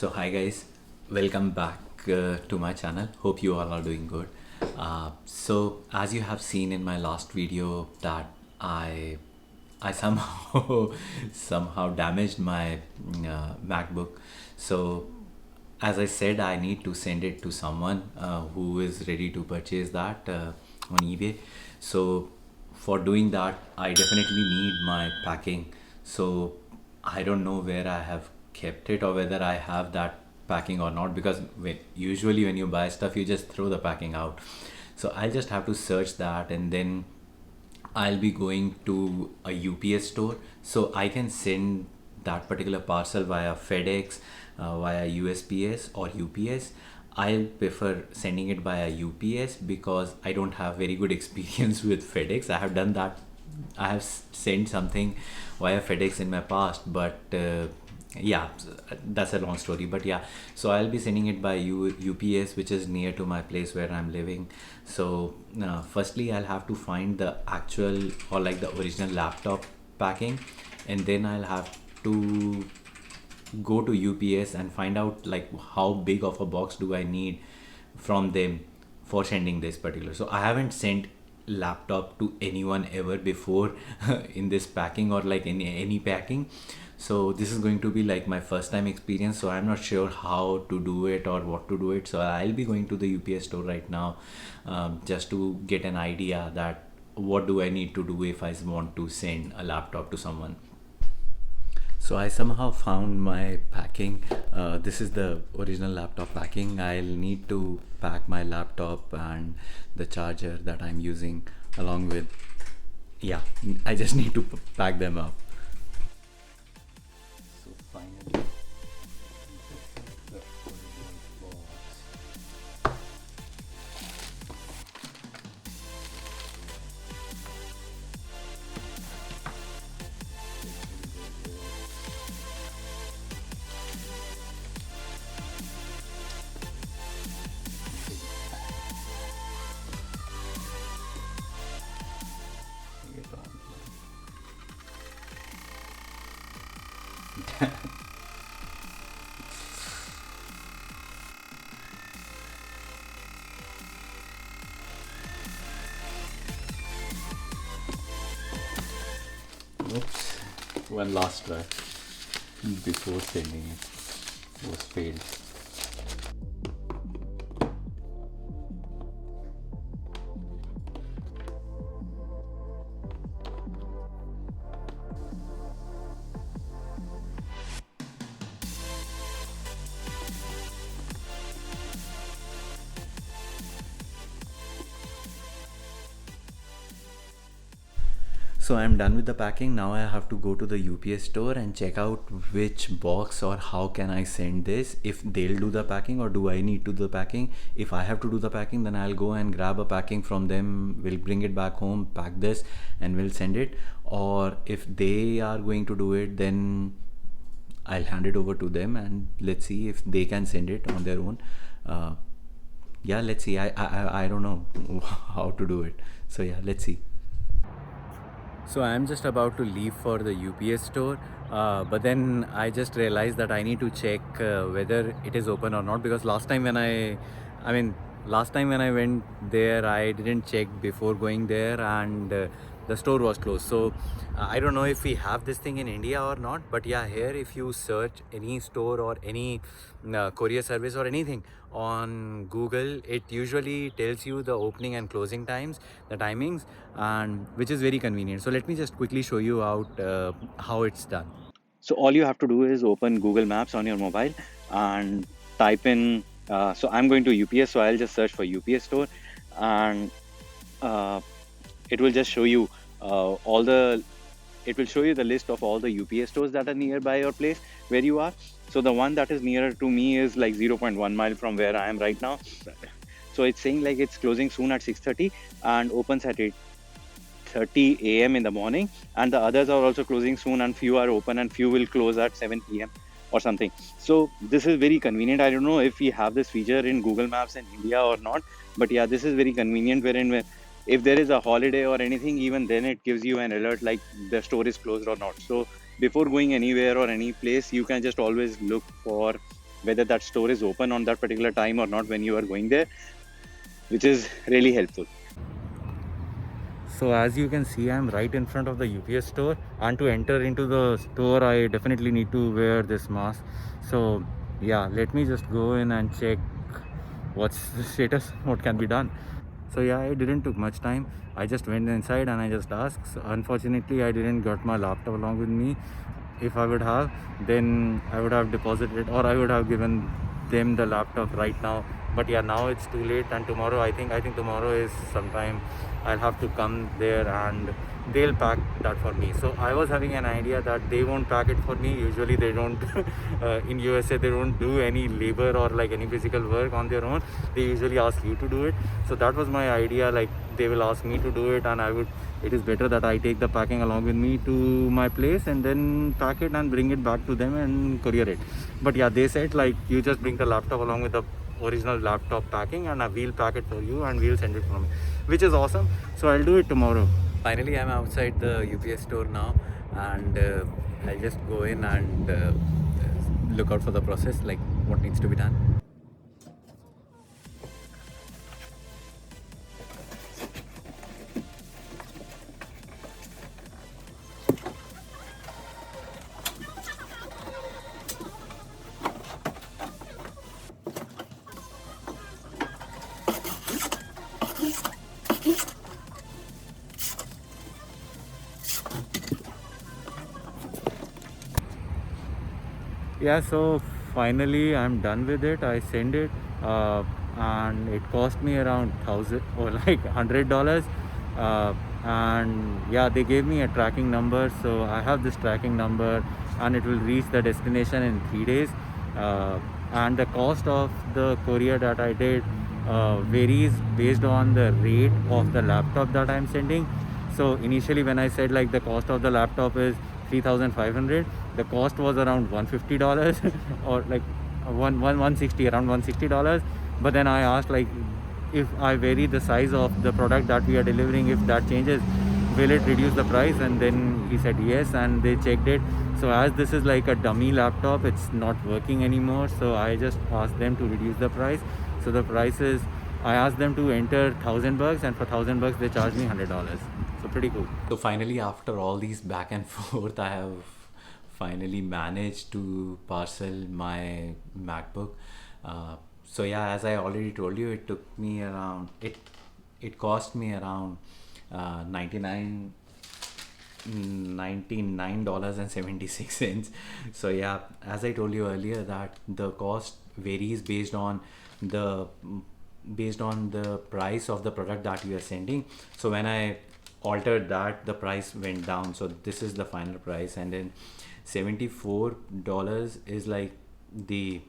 So hi guys, welcome back to my channel. Hope you all are doing good. So as you have seen in my last video that I somehow somehow damaged my MacBook. So as I said, I need to send it to someone who is ready to purchase that on eBay. So for doing that, I definitely need my packing. So I don't know where I have kept it or whether I have that packing or not, because usually when you buy stuff, you just throw the packing out. So I'll just have to search that, and then I'll be going to a UPS store so I can send that particular parcel via FedEx, via USPS or UPS. I'll prefer sending it via UPS because I don't have very good experience with FedEx. I have done that. I have sent something via FedEx in my past, but yeah, that's a long story. But yeah, so I'll be sending it by UPS, which is near to my place where I'm living. So firstly, I'll have to find the actual or like the original laptop packing, and then I'll have to go to UPS and find out like how big of a box do I need from them for sending this particular. So I haven't sent laptop to anyone ever before in this packing or like any packing. So this is going to be like my first time experience, so I'm not sure how to do it or what to do it. So I'll be going to the UPS store right now, just to get an idea that what do I need to do if I want to send a laptop to someone. So I somehow found my packing. This is the original laptop packing. I'll need to pack my laptop and the charger that I'm using along with, yeah, I just need to pack them up. So finally, the original box. Oops, one last try before sending it was failed. So I'm done with the packing. Now I have to go to the UPS store and check out which box or how can I send this, if they'll do the packing or do I need to do the packing. If I have to do the packing, then I'll go and grab a packing from them. We'll bring it back home, pack this, and we'll send it. Or if they are going to do it, then I'll hand it over to them and let's see if they can send it on their own. Yeah, let's see. I don't know how to do it. So yeah, let's see. So I'm just about to leave for the UPS store, but then I just realized that I need to check whether it is open or not, because I mean, last time when I went there, I didn't check before going there, and the store was closed. So I don't know if we have this thing in India or not, but yeah, here if you search any store or any courier service or anything on Google, it usually tells you the opening and closing times, the timings, and which is very convenient. So let me just quickly show you out how it's done. So all you have to do is open Google Maps on your mobile and type in. So I'm going to UPS, so I'll just search for UPS store, and uh, it will just show you all the. It will show you the list of all the UPS stores that are nearby your place where you are. So the one that is nearer to me is like 0.1 mile from where I am right now. So it's saying like it's closing soon at 6:30 and opens at 8:30 a.m. in the morning, and the others are also closing soon, and few are open and few will close at 7 p.m. or something. So this is very convenient. I don't know if we have this feature in Google Maps in India or not, but yeah, this is very convenient, wherein if there is a holiday or anything, even then it gives you an alert like the store is closed or not. So before going anywhere or any place, you can just always look for whether that store is open on that particular time or not when you are going there, which is really helpful. So as you can see, I'm right in front of the UPS store, and to enter into the store I definitely need to wear this mask. So yeah, let me just go in and check what's the status, what can be done. So yeah, it didn't took much time. I just went inside and I just asked. So unfortunately I didn't got my laptop along with me. If I would have, then I would have deposited, or I would have given them the laptop right now. But yeah, now it's too late, and tomorrow I think tomorrow is sometime I'll have to come there and they'll pack that for me. So I was having an idea that they won't pack it for me. Usually they don't in USA they don't do any labor or like any physical work on their own. They usually ask you to do it. So that was my idea, like they will ask me to do it, and it is better that I take the packing along with me to my place and then pack it and bring it back to them and courier it. But yeah, they said like you just bring the laptop along with the original laptop packing, and we'll pack it for you and we'll send it from me, which is awesome. So I'll do it tomorrow. Finally, I'm outside the UPS store now, and I'll just go in and look out for the process, like what needs to be done. Yeah, so finally I'm done with it. I send it, and it cost me around thousand or like $100. And yeah, they gave me a tracking number, so I have this tracking number, and it will reach the destination in 3 days. And the cost of the courier that I did varies based on the rate of the laptop that I'm sending. So initially when I said like the cost of the laptop is 3,500, the cost was around $150 or like 160, around $160. But then I asked like, if I vary the size of the product that we are delivering, if that changes, will it reduce the price? And then he said yes, and they checked it. So as this is like a dummy laptop, it's not working anymore, so I just asked them to reduce the price. So the price is, I asked them to enter $1,000, and for $1,000 they charged me $100. So pretty cool. So finally, after all these back and forth, I have finally managed to parcel my MacBook. So yeah, as I already told you, it took me around it cost me around 99 dollars and 76 cents. So yeah, as I told you earlier, that the cost varies the based on the price of the product that you are sending. So when I altered that, the price went down. So this is the final price, and then $74 is like the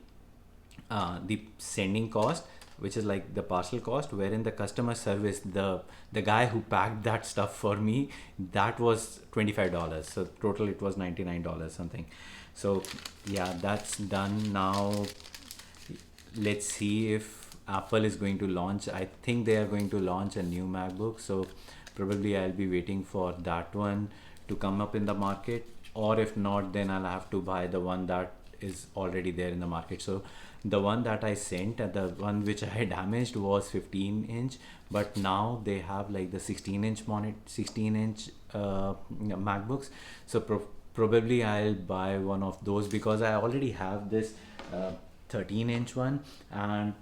the sending cost, which is like the parcel cost, wherein the customer service, the guy who packed that stuff for me, that was $25. So total it was $99 something. So yeah, that's done now. Let's see if Apple is going to launch. I think they are going to launch a new MacBook, so probably I'll be waiting for that one to come up in the market, or if not, then I'll have to buy the one that is already there in the market. So the one that I sent, the one which I damaged, was 15 inch, but now they have like the 16-inch monitor, 16-inch MacBooks. So probably I'll buy one of those, because I already have this 13-inch one, and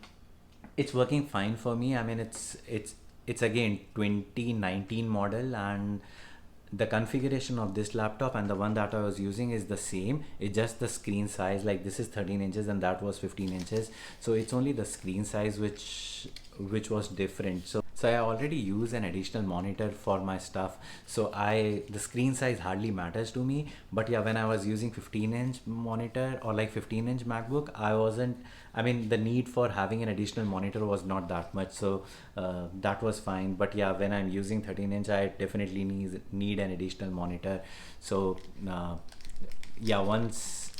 it's working fine for me. I mean, it's again 2019 model, and the configuration of this laptop and the one that I was using is the same. It's just the screen size, like this is 13 inches and that was 15 inches. So it's only the screen size which was different. So I already use an additional monitor for my stuff, so the screen size hardly matters to me. But yeah, when I was using 15-inch monitor or like 15-inch MacBook, I mean, the need for having an additional monitor was not that much, so that was fine. But yeah, when I'm using 13-inch, I definitely need an additional monitor. So yeah, once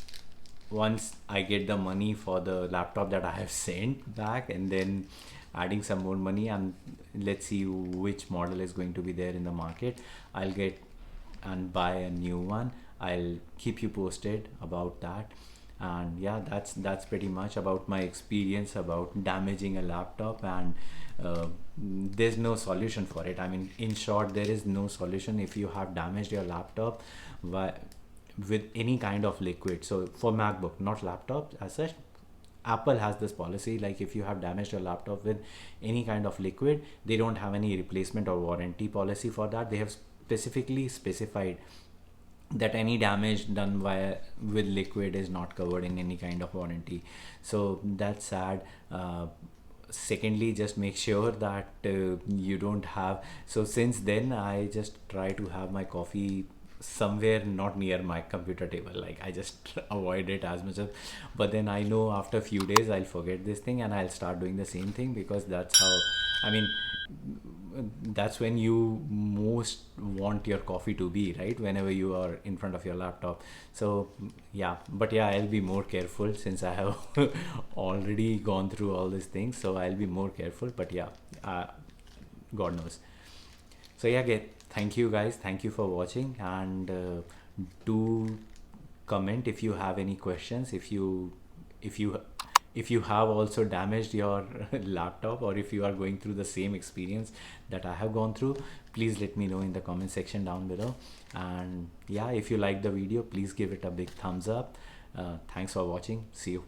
I get the money for the laptop that I have sent back, and then adding some more money, and let's see which model is going to be there in the market, I'll get and buy a new one. I'll keep you posted about that. And yeah, that's pretty much about my experience about damaging a laptop. And there's no solution for it. I mean, in short, there is no solution if you have damaged your laptop with any kind of liquid. So for MacBook, not laptop as such, Apple has this policy, like if you have damaged your laptop with any kind of liquid, they don't have any replacement or warranty policy for that. They have specifically specified that any damage done with liquid is not covered in any kind of warranty. So that's sad. Secondly, just make sure that you don't have. So since then, I just try to have my coffee somewhere not near my computer table. Like I just avoid it as much as. But then I know after a few days I'll forget this thing and I'll start doing the same thing, because that's how, I mean, that's when you most want your coffee to be, right? Whenever you are in front of your laptop. So yeah, but yeah, I'll be more careful since I have already gone through all these things. So I'll be more careful. But yeah, God knows. So yeah, thank you guys, thank you for watching. And do comment if you have any questions, if you if you have also damaged your laptop, or if you are going through the same experience that I have gone through. Please let me know in the comment section down below. And yeah, if you like the video, please give it a big thumbs up. Thanks for watching. See you.